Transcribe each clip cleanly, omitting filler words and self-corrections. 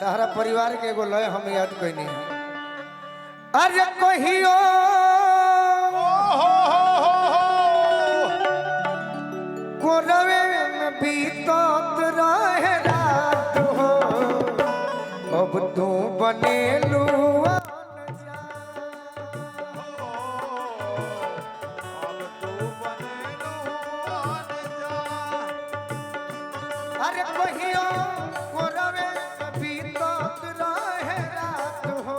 तारा परिवार के एगो लय हम याद कइनी अरे कहियो कोरवे में बीतत रहे रात हो अब तू बनेलू अरे कहियो कोरवे में बीतत रहे रात हो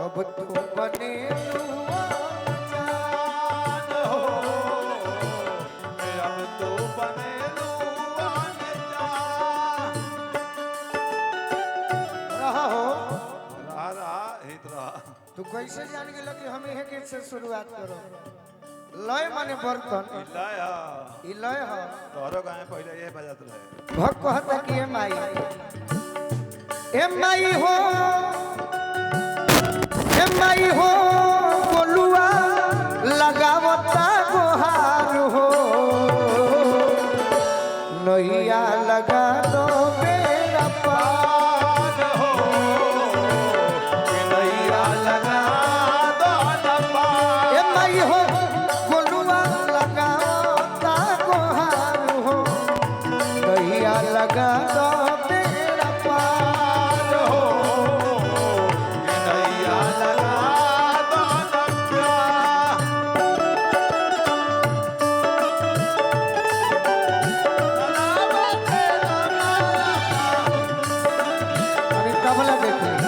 अब तू बनेलू तू कैसे जान गेल कि हम यही गीत से शुरुआत करो लय माने बर्तन ई लय ह तोरो गाय पहले ये बजात रहे भक्त कहता कि ए माई हो बोलुआ लगावता गोहार हो नैया लगा दो मेरा पार हो नैया लगा दो पार ए माई हो बोलुआ लगावता गोहार हो नैया लगा दो मेरा पार हो नैया लगा तबला देखिए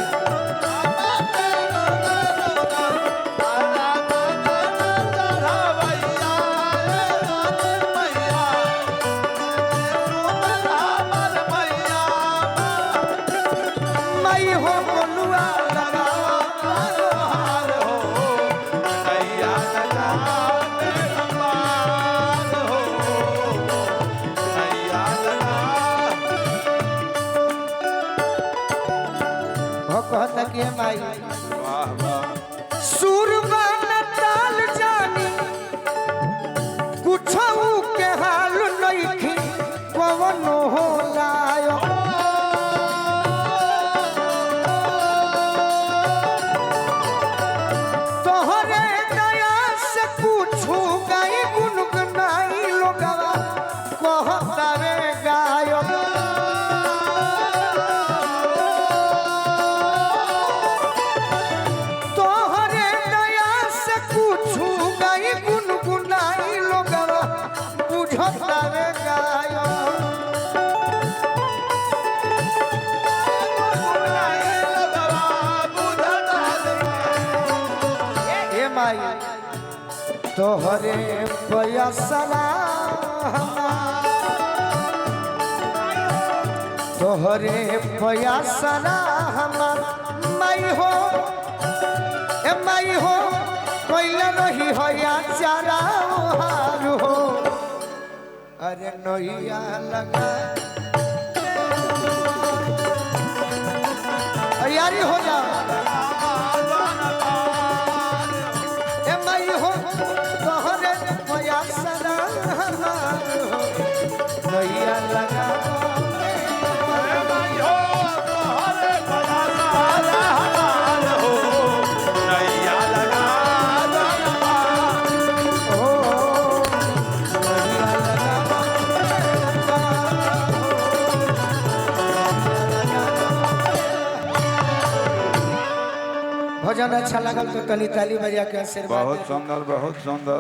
माई हो बोलुआ लगा कहता कि माई सुरबा न ताल जानी कुछ के हाल नहीं कवन हो लायो तोहरे दया से कुछ गई गुनगुनाई लोगवा कहता रे गायो तोहरे पयसरा तोहरे पयसरा हमार माई हो ए माई हो कोइला नहीं हो या चारा हार हो अरे नैया लगा तैयारी हो जा ए माई हो तोहरे पयसरा हमार हो नैया लगा भजन अच्छा लगल तो तनी ताली बजा के आशीर्वाद बहुत सुंदर